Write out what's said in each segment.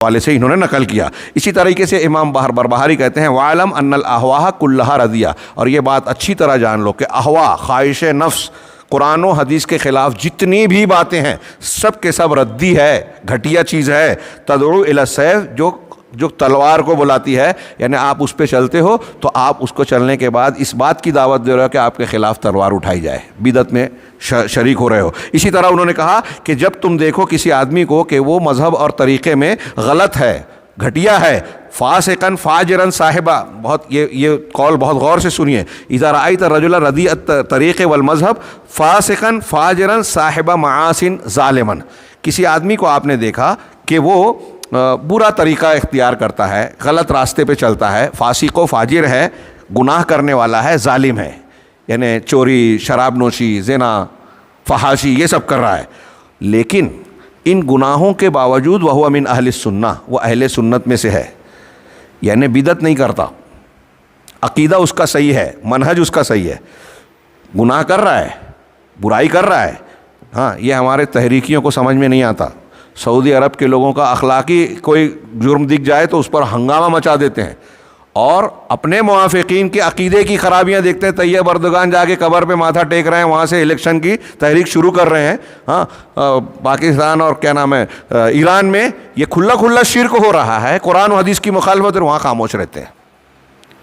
والے سے انہوں نے نقل کیا۔ اسی طریقے سے امام بربہاری کہتے ہیں وَعَلَمْ أَنَّ الْأَهْوَاءَ كُلَّهَا رَضِيَّةٌ، اور یہ بات اچھی طرح جان لو کہ احوا، خواہش نفس، قرآن و حدیث کے خلاف جتنی بھی باتیں ہیں سب کے سب ردی ہے، گھٹیا چیز ہے۔ تدعو الی السیف، جو تلوار کو بلاتی ہے، یعنی آپ اس پہ چلتے ہو تو آپ اس کو چلنے کے بعد اس بات کی دعوت دے رہے ہو کہ آپ کے خلاف تلوار اٹھائی جائے، بدعت میں شریک ہو رہے ہو۔ اسی طرح انہوں نے کہا کہ جب تم دیکھو کسی آدمی کو کہ وہ مذہب اور طریقے میں غلط ہے، گھٹیا ہے، فاسقاً فاجراً صاحبہ، یہ قول بہت غور سے سنیے، اذا رأیت الرجل ردیء الطریق والمذہب فاسقاً فاجراً صاحب معاصٍ ظالماً، کسی آدمی کو آپ نے دیکھا کہ وہ برا طریقہ اختیار کرتا ہے، غلط راستے پہ چلتا ہے، فاسق و فاجر ہے، گناہ کرنے والا ہے، ظالم ہے، یعنی چوری، شراب نوشی، زنا، فحاشی، یہ سب کر رہا ہے، لیکن ان گناہوں کے باوجود وہ من اہل السنہ، وہ اہل سنت میں سے ہے، یعنی بدعت نہیں کرتا، عقیدہ اس کا صحیح ہے، منہج اس کا صحیح ہے، گناہ کر رہا ہے، برائی کر رہا ہے۔ ہاں، یہ ہمارے تحریکیوں کو سمجھ میں نہیں آتا۔ سعودی عرب کے لوگوں کا اخلاقی کوئی جرم دکھ جائے تو اس پر ہنگامہ مچا دیتے ہیں، اور اپنے موافقین کے عقیدے کی خرابیاں دیکھتے ہیں، طیب اردگان جا کے قبر پہ ماتھا ٹیک رہے ہیں، وہاں سے الیکشن کی تحریک شروع کر رہے ہیں۔ ہاں، پاکستان اور کیا نام ہے ایران میں یہ کھلا کھلا شرک ہو رہا ہے، قرآن و حدیث کی مخالفت، اور وہاں خاموش رہتے ہیں۔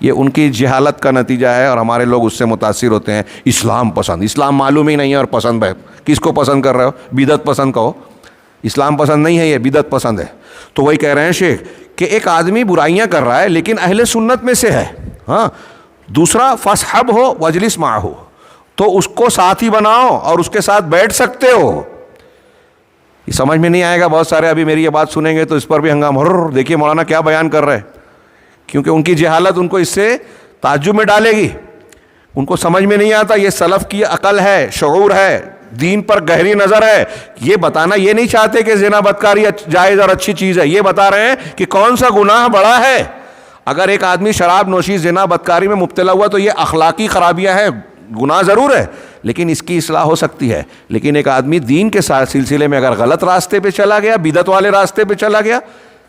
یہ ان کی جہالت کا نتیجہ ہے، اور ہمارے لوگ اس سے متاثر ہوتے ہیں۔ اسلام پسند، اسلام معلوم ہی نہیں ہے اور پسند ہے، کس کو پسند کر رہے ہو؟ بدعت پسند کہو، اسلام پسند نہیں ہے، یہ بدعت پسند ہے۔ تو وہی کہہ رہے ہیں شیخ کہ ایک آدمی برائیاں کر رہا ہے لیکن اہل سنت میں سے ہے، ہاں، دوسرا فصحب ہو وجلس معہ، تو اس کو ساتھی بناؤ اور اس کے ساتھ بیٹھ سکتے ہو۔ یہ سمجھ میں نہیں آئے گا، بہت سارے ابھی میری یہ بات سنیں گے تو اس پر بھی ہنگامہ، دیکھیے مولانا کیا بیان کر رہے ہیں، کیونکہ ان کی جہالت ان کو اس سے تعجب میں ڈالے گی، ان کو سمجھ میں نہیں آتا۔ یہ سلف کی عقل ہے، شعور ہے، دین پر گہری نظر ہے۔ یہ بتانا یہ نہیں چاہتے کہ زنا بدکاری جائز اور اچھی چیز ہے، یہ بتا رہے ہیں کہ کون سا گناہ بڑا ہے۔ اگر ایک آدمی شراب نوشی، زنا بدکاری میں مبتلا ہوا تو یہ اخلاقی خرابیاں ہیں، گناہ ضرور ہے، لیکن اس کی اصلاح ہو سکتی ہے۔ لیکن ایک آدمی دین کے سلسلے میں اگر غلط راستے پہ چلا گیا، بدعت والے راستے پہ چلا گیا،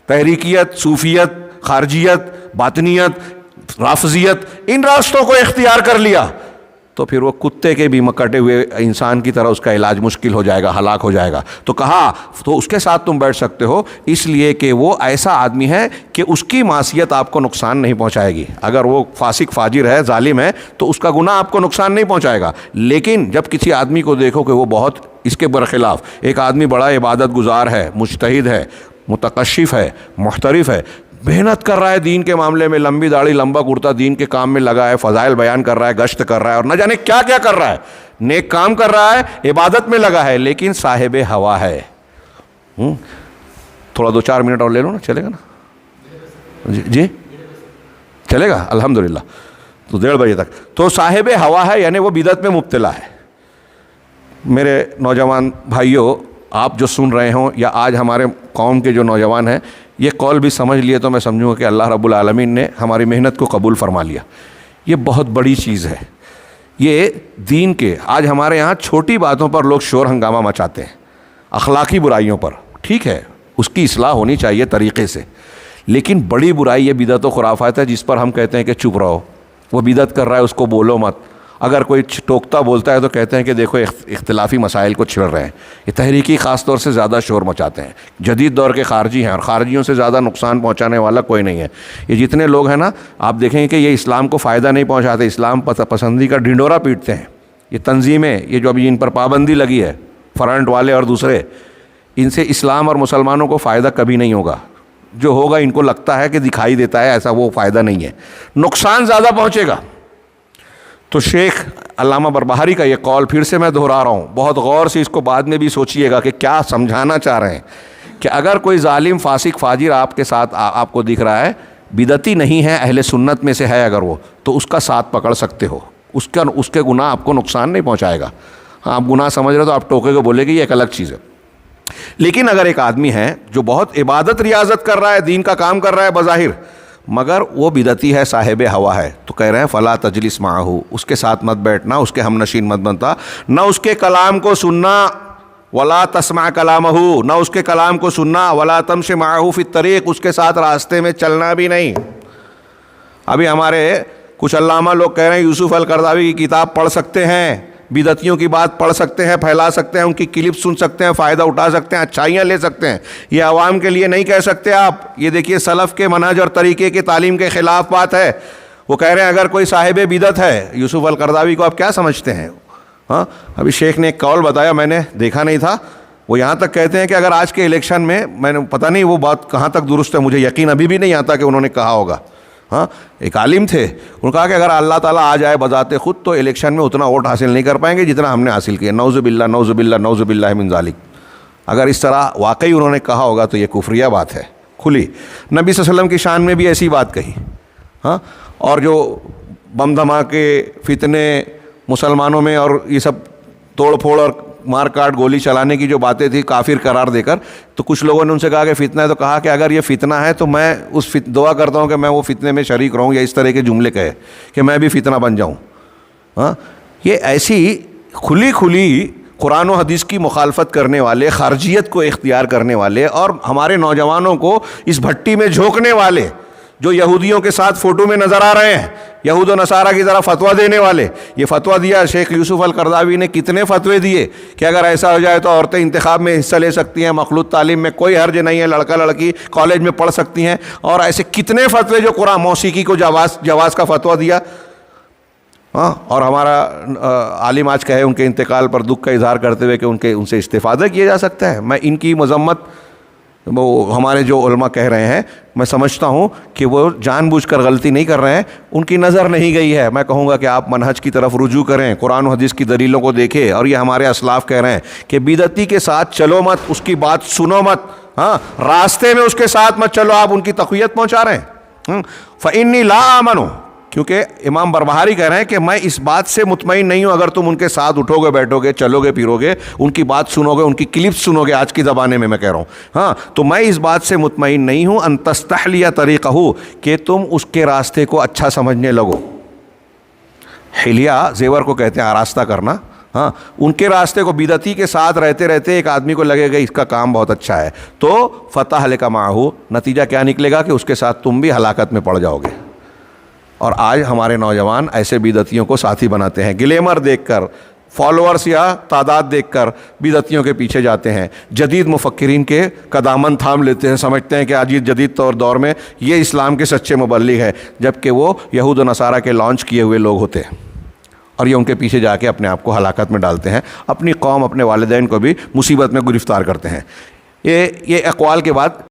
تحریکیت، صوفیت، خارجیت، باطنیت، رافضیت، ان راستوں کو اختیار کر لیا تو پھر وہ کتے کے بھی کٹے ہوئے انسان کی طرح اس کا علاج مشکل ہو جائے گا، ہلاک ہو جائے گا۔ تو کہا تو اس کے ساتھ تم بیٹھ سکتے ہو، اس لیے کہ وہ ایسا آدمی ہے کہ اس کی معصیت آپ کو نقصان نہیں پہنچائے گی۔ اگر وہ فاسق فاجر ہے، ظالم ہے، تو اس کا گناہ آپ کو نقصان نہیں پہنچائے گا۔ لیکن جب کسی آدمی کو دیکھو کہ وہ بہت اس کے برخلاف، ایک آدمی بڑا عبادت گزار ہے، مجتہد ہے، متکشف ہے، محترف ہے، محنت کر رہا ہے دین کے معاملے میں، لمبی داڑھی، لمبا کرتا، دین کے کام میں لگا ہے، فضائل بیان کر رہا ہے، گشت کر رہا ہے، اور نہ جانے کیا کیا کر رہا ہے، نیک کام کر رہا ہے، عبادت میں لگا ہے، لیکن صاحب ہوا ہے۔ تھوڑا 2-4 منٹ اور لے لو نا، چلے گا نا؟ جی چلے گا، الحمدللہ۔ تو 1:30 بجے تک تو صاحب ہوا ہے، یعنی وہ بدعت میں مبتلا ہے۔ میرے نوجوان بھائیوں، آپ جو سن رہے ہوں یا آج ہمارے قوم کے جو نوجوان ہیں، یہ قول بھی سمجھ لیے تو میں سمجھوں گا کہ اللہ رب العالمین نے ہماری محنت کو قبول فرما لیا۔ یہ بہت بڑی چیز ہے، یہ دین کے آج ہمارے یہاں چھوٹی باتوں پر لوگ شور ہنگامہ مچاتے ہیں، اخلاقی برائیوں پر، ٹھیک ہے اس کی اصلاح ہونی چاہیے طریقے سے، لیکن بڑی برائی یہ بدعت و خرافات ہے جس پر ہم کہتے ہیں کہ چپ رہو، وہ بدعت کر رہا ہے اس کو بولو مت۔ اگر کوئی ٹوکتا بولتا ہے تو کہتے ہیں کہ دیکھو اختلافی مسائل کو چھیڑ رہے ہیں۔ یہ تحریکی خاص طور سے زیادہ شور مچاتے ہیں، جدید دور کے خارجی ہیں، اور خارجیوں سے زیادہ نقصان پہنچانے والا کوئی نہیں ہے۔ یہ جتنے لوگ ہیں نا، آپ دیکھیں گے کہ یہ اسلام کو فائدہ نہیں پہنچاتے، اسلام پسندی کا ڈھنڈورا پیٹتے ہیں۔ یہ تنظیمیں، یہ جو ابھی ان پر پابندی لگی ہے، فرنٹ والے اور دوسرے، ان سے اسلام اور مسلمانوں کو فائدہ کبھی نہیں ہوگا۔ جو ہوگا ان کو لگتا ہے کہ دکھائی دیتا ہے، ایسا وہ فائدہ نہیں ہے، نقصان زیادہ پہنچے گا۔ تو شیخ علامہ بربہاری کا یہ قول پھر سے میں دہرا رہا ہوں، بہت غور سے اس کو بعد میں بھی سوچئے گا کہ کیا سمجھانا چاہ رہے ہیں، کہ اگر کوئی ظالم فاسق فاجر آپ کے ساتھ آپ کو دکھ رہا ہے، بدعتی نہیں ہے، اہل سنت میں سے ہے اگر وہ، تو اس کا ساتھ پکڑ سکتے ہو، اس کے گناہ آپ کو نقصان نہیں پہنچائے گا۔ ہاں، آپ گناہ سمجھ رہے تو آپ ٹوکے کو بولے گی، یہ ایک الگ چیز ہے۔ لیکن اگر ایک آدمی ہے جو بہت عبادت ریاضت کر رہا ہے، دین کا کام کر رہا ہے بظاہر، مگر وہ بدعتی ہے، صاحب ہوا ہے، تو کہہ رہے ہیں فلا تجلس معہ، اس کے ساتھ مت بیٹھنا، اس کے ہم نشین مت بنتا، نہ اس کے کلام کو سننا، ولا تسمع کلامہ، نہ اس کے کلام کو سننا، ولا تمشی معہ فی الطریق، اس کے ساتھ راستے میں چلنا بھی نہیں۔ ابھی ہمارے کچھ علامہ لوگ کہہ رہے ہیں یوسف القرضاوی کی کتاب پڑھ سکتے ہیں، بدعتیوں کی بات پڑھ سکتے ہیں، پھیلا سکتے ہیں، ان کی کلپ سن سکتے ہیں، فائدہ اٹھا سکتے ہیں، اچھائیاں لے سکتے ہیں، یہ عوام کے لیے نہیں کہہ سکتے آپ۔ یہ دیکھیے سلف کے منہج اور طریقے کی تعلیم کے خلاف بات ہے۔ وہ کہہ رہے ہیں اگر کوئی صاحب بدعت ہے، یوسف القرضاوی کو آپ کیا سمجھتے ہیں؟ ہاں، ابھی شیخ نے ایک قول بتایا، میں نے دیکھا نہیں تھا، وہ یہاں تک کہتے ہیں کہ اگر آج کے الیکشن میں نے پتہ نہیں وہ بات کہاں تک درست ہے، مجھے یقین ابھی بھی نہیں آتا کہ انہوں نے کہا ہوگا۔ ہاں، ایک عالم تھے، انہوں نے کہا کہ اگر اللہ تعالیٰ آ جائے بذات خود تو الیکشن میں اتنا ووٹ حاصل نہیں کر پائیں گے جتنا ہم نے حاصل کیا۔ نعوذ باللہ نعوذ باللہ نعوذ باللہ من ذالک۔ اگر اس طرح واقعی انہوں نے کہا ہوگا تو یہ کفریہ بات ہے کھلی۔ نبی صلی اللہ علیہ وسلم کی شان میں بھی ایسی بات کہی۔ ہاں، اور جو بم دھماکے فتنے مسلمانوں میں اور یہ سب توڑ پھوڑ اور مار کاٹ گولی چلانے کی جو باتیں تھی کافر قرار دے کر، تو کچھ لوگوں نے ان سے کہا کہ فتنہ ہے، تو کہا کہ اگر یہ فتنہ ہے تو میں دعا کرتا ہوں کہ میں وہ فتنے میں شریک رہوں، یا اس طرح کے جملے کہے کہ میں بھی فتنہ بن جاؤں۔ ہاں، یہ ایسی کھلی قرآن و حدیث کی مخالفت کرنے والے، خارجیت کو اختیار کرنے والے اور ہمارے نوجوانوں کو اس بھٹی میں جھونکنے والے، جو یہودیوں کے ساتھ فوٹو میں نظر آ رہے ہیں، یہود و نصارہ کی طرح فتویٰ دینے والے۔ یہ فتویٰ دیا شیخ یوسف القرضاوی نے، کتنے فتوے دیے کہ اگر ایسا ہو جائے تو عورتیں انتخاب میں حصہ لے سکتی ہیں، مخلوط تعلیم میں کوئی حرج نہیں ہے، لڑکا لڑکی کالج میں پڑھ سکتی ہیں، اور ایسے کتنے فتوے جو قرآن موسیقی کو جواز کا فتویٰ دیا۔ ہاں، اور ہمارا عالم آج کہے ان کے انتقال پر دکھ کا اظہار کرتے ہوئے کہ ان سے استفادہ کیا جا سکتا ہے۔ میں ان کی مذمت، وہ ہمارے جو علماء کہہ رہے ہیں، میں سمجھتا ہوں کہ وہ جان بوجھ کر غلطی نہیں کر رہے ہیں، ان کی نظر نہیں گئی ہے۔ میں کہوں گا کہ آپ منہج کی طرف رجوع کریں، قرآن و حدیث کی دلیلوں کو دیکھیں، اور یہ ہمارے اسلاف کہہ رہے ہیں کہ بدعتی کے ساتھ چلو مت، اس کی بات سنو مت، ہاں، راستے میں اس کے ساتھ مت چلو، آپ ان کی تقویت پہنچا رہے ہیں۔ فإنی لا آمنو، کیونکہ امام بربہاری کہہ رہے ہیں کہ میں اس بات سے مطمئن نہیں ہوں، اگر تم ان کے ساتھ اٹھو گے، بیٹھو گے، چلو گے، پھرو گے، ان کی بات سنو گے، ان کی کلپ سنو گے، آج کی زمانے میں کہہ رہا ہوں، ہاں، تو میں اس بات سے مطمئن نہیں ہوں ان تستحلی طریقہ، کہ تم اس کے راستے کو اچھا سمجھنے لگو۔ حلیہ زیور کو کہتے ہیں آراستہ کرنا۔ ہاں، ان کے راستے کو، بدعتی کے ساتھ رہتے رہتے ایک آدمی کو لگے گا اس کا کام بہت اچھا ہے، تو فتح لک معہ، نتیجہ کیا نکلے گا کہ اس کے ساتھ تم بھی ہلاکت میں پڑ جاؤ گے۔ اور آج ہمارے نوجوان ایسے بدعتیوں کو ساتھی بناتے ہیں، گلیمر دیکھ کر، فالوورز یا تعداد دیکھ کر بدعتیوں کے پیچھے جاتے ہیں، جدید مفکرین کے قدامن تھام لیتے ہیں، سمجھتے ہیں کہ آج جدید دور میں یہ اسلام کے سچے مبلغ ہیں، جبکہ وہ یہود و نصارہ کے لانچ کیے ہوئے لوگ ہوتے ہیں، اور یہ ان کے پیچھے جا کے اپنے آپ کو ہلاکت میں ڈالتے ہیں، اپنی قوم، اپنے والدین کو بھی مصیبت میں گرفتار کرتے ہیں۔ یہ اقوال کے بعد